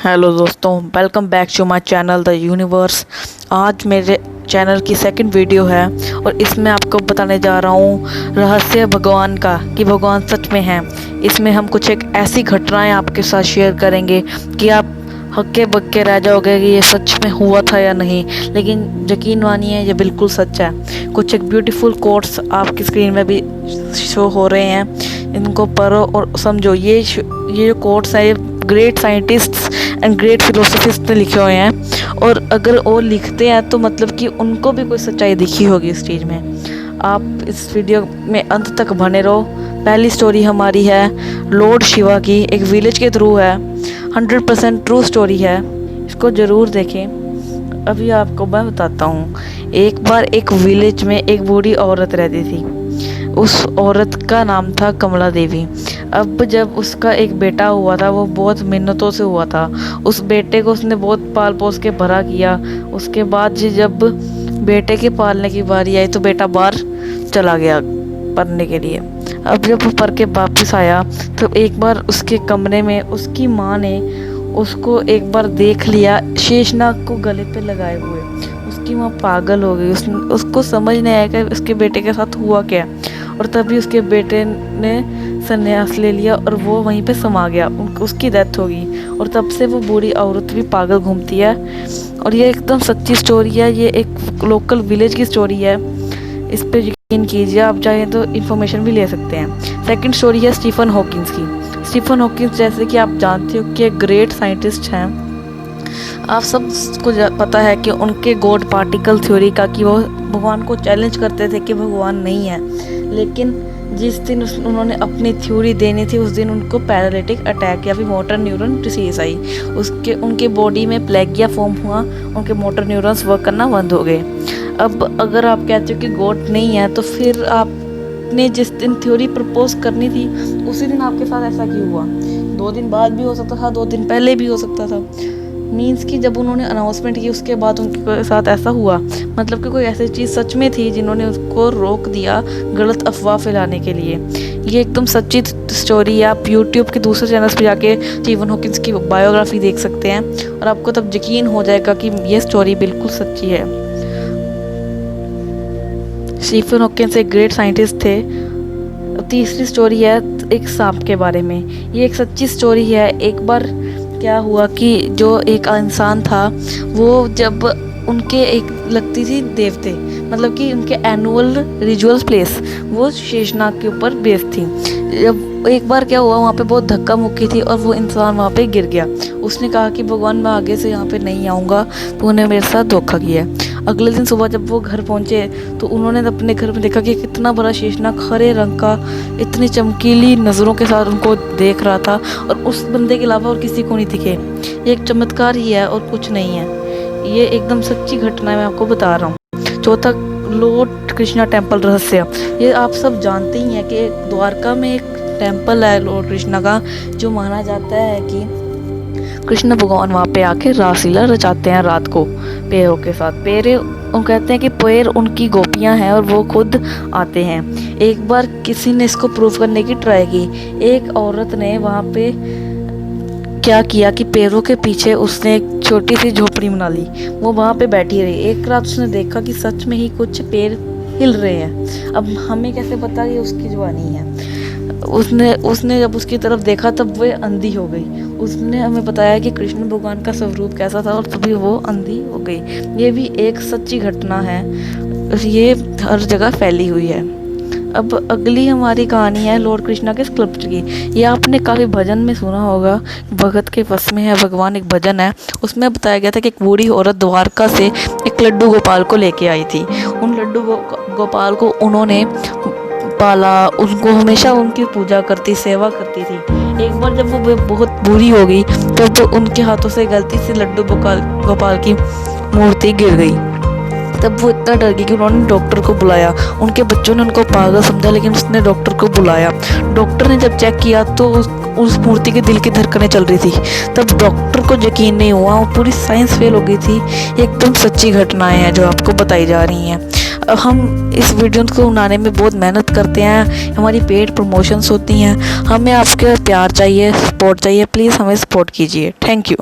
Hello दोस्तों, welcome back to my channel the universe. आज मेरे चैनल की सेकंड वीडियो है और इसमें आपको बताने जा रहा हूँ रहस्य भगवान का, कि भगवान सच में है। इसमें हम कुछ एक ऐसी घटनाएं आपके साथ शेयर करेंगे कि आप हक्के बक्के रह जाओगे कि ये सच में हुआ था या नहीं, लेकिन यकीन मानिए ये बिल्कुल सच है। कुछ एक ब्यूटीफुल कोट्स आपकी स्क्रीन में भी शो हो रहे हैं, इनको पढ़ो और समझो। ये जो कोट्स हैं ये ग्रेट साइंटिस्ट्स एंड ग्रेट फिलोसफिस्ट ने लिखे हुए हैं, और अगर वो लिखते हैं तो मतलब कि उनको भी कोई सच्चाई दिखी होगी इस चीज़ में। आप इस वीडियो में अंत तक बने रहो। पहली स्टोरी हमारी है लॉर्ड शिवा की, एक विलेज के थ्रू है। 100% ट्रू स्टोरी है, इसको ज़रूर देखें। अभी आपको मैं बताता हूँ। एक बार एक विलेज में एक बूढ़ी औरत रहती थी। उस औरत का नाम था कमला देवी। अब जब उसका एक बेटा हुआ था, वो बहुत मिन्नतों से हुआ था। उस बेटे को उसने बहुत पाल पोस के बड़ा किया। उसके बाद जब बेटे के पालने की बारी आई तो बेटा बाहर चला गया पढ़ने के लिए। अब जब वो पढ़ के वापस आया तो एक बार उसके कमरे में उसकी माँ ने उसको एक बार देख लिया शेषनाग को गले पे लगाए हुए। उसकी माँ पागल हो गई। उसको समझ नहीं आया कि उसके बेटे के साथ हुआ क्या, और तभी उसके बेटे ने संन्यास ले लिया और वो वहीं पे समा गया। उसकी डेथ हो गई, और तब से वो बूढ़ी औरत भी पागल घूमती है। और ये एकदम सच्ची स्टोरी है, ये एक लोकल विलेज की स्टोरी है। इस पे यकीन कीजिए, आप चाहें तो इन्फॉर्मेशन भी ले सकते हैं। सेकंड स्टोरी है स्टीफन हॉकिंस की। स्टीफन हॉकिंस जैसे कि आप जानते हो कि एक ग्रेट साइंटिस्ट हैं। आप सबको पता है कि उनके गॉड पार्टिकल थ्योरी का, कि वो भगवान को चैलेंज करते थे कि भगवान नहीं है। लेकिन जिस दिन उन्होंने अपनी थ्योरी देनी थी उस दिन उनको पैरालिटिक अटैक या फिर मोटर न्यूरॉन डिसीज आई। उनके बॉडी में प्लेगिया फॉर्म हुआ, उनके मोटर न्यूरॉन्स वर्क करना बंद हो गए। अब अगर आप कहते हो कि गॉड नहीं है, तो फिर आपने जिस दिन थ्योरी प्रपोज करनी थी उसी दिन आपके साथ ऐसा क्यों हुआ? 2 दिन बाद भी हो सकता था, 2 दिन पहले भी हो सकता था। मीन्स कि जब उन्होंने अनाउंसमेंट की उसके बाद उनके साथ ऐसा हुआ, मतलब कि कोई ऐसी चीज़ सच में थी जिन्होंने उसको रोक दिया गलत अफवाह फैलाने के लिए। ये एकदम सच्ची स्टोरी है। आप यूट्यूब के दूसरे चैनल्स पे जाके स्टीफन हॉकिंस की बायोग्राफी देख सकते हैं, और आपको तब यकीन हो जाएगा कि ये स्टोरी बिल्कुल सच्ची है। स्टीफन हॉकिंस एक ग्रेट साइंटिस्ट थे। तीसरी स्टोरी है एक सांप के बारे में। ये एक सच्ची स्टोरी है। एक बार क्या हुआ कि जो एक इंसान था, वो जब उनके एक लगती थी देवते, मतलब कि उनके एनुअल रिचुअल प्लेस वो शेषनाग के ऊपर बेस्ड थी। जब एक बार क्या हुआ, वहाँ पे बहुत धक्का मुक्की थी और वो इंसान वहाँ पे गिर गया। उसने कहा कि भगवान मैं आगे से यहाँ पे नहीं आऊँगा, तो उन्हें मेरे साथ धोखा किया। अगले दिन सुबह जब वो घर पहुँचे तो उन्होंने अपने घर में देखा कि कितना बड़ा शेषनाग हरे रंग का इतनी चमकीली नज़रों के साथ उनको देख रहा था, और उस बंदे के अलावा और किसी को नहीं दिखे। ये एक चमत्कार ही है और कुछ नहीं है। ये एकदम सच्ची घटना है, मैं आपको बता रहा हूँ। चौथा लॉर्ड कृष्णा टेम्पल रहस्य। ये आप सब जानते ही हैं कि द्वारका में एक टेम्पल है लॉर्ड कृष्णा का, जो माना जाता है कि कृष्ण भगवान वहाँ पे आके रासलीला रचाते हैं रात को पैरों के साथ। पैरे वो कहते हैं कि पैर उनकी गोपियाँ हैं और वो खुद आते हैं। एक बार किसी ने इसको प्रूव करने की ट्राई की। एक औरत ने वहाँ पे क्या किया कि पैरों के पीछे उसने एक छोटी सी झोपड़ी बना ली। वो वहाँ पे बैठी रही। एक रात उसने देखा कि सच में ही कुछ पैर हिल रहे हैं। अब हमें कैसे पता कि उसकी जवानी है? उसने जब उसकी तरफ देखा तब वो अंधी हो गई। उसने हमें बताया कि कृष्ण भगवान का स्वरूप कैसा था, और तभी वो अंधी हो गई। ये भी एक सच्ची घटना है, ये हर जगह फैली हुई है। अब अगली हमारी कहानी है लॉर्ड कृष्णा के स्क्रिप्ट की। ये आपने काफ़ी भजन में सुना होगा, भगत के वश में है भगवान, एक भजन है। उसमें बताया गया था कि एक बूढ़ी औरत द्वारका से एक लड्डू गोपाल को लेके आई थी। उन लड्डू गोपाल को उन्होंने पाला, उनको हमेशा उनकी पूजा करती, सेवा करती थी। एक बार जब वो बहुत बुरी हो गई तब तो उनके हाथों से गलती से लड्डू गोपाल की मूर्ति गिर गई। तब वो इतना डर गई कि उन्होंने डॉक्टर को बुलाया। उनके बच्चों ने उनको पागल समझा, लेकिन उसने डॉक्टर को बुलाया। डॉक्टर ने जब चेक किया तो उस मूर्ति के दिल की धड़कनें चल रही थी। तब डॉक्टर को यकीन नहीं हुआ, वो पूरी साइंस फेल हो गई थी। एकदम सच्ची घटनाएं हैं जो आपको बताई जा रही हैं। हम इस वीडियो को बनाने में बहुत मेहनत करते हैं, हमारी पेड प्रमोशंस होती हैं। हमें आपके प्यार चाहिए, सपोर्ट चाहिए। प्लीज़ हमें सपोर्ट कीजिए। Thank you.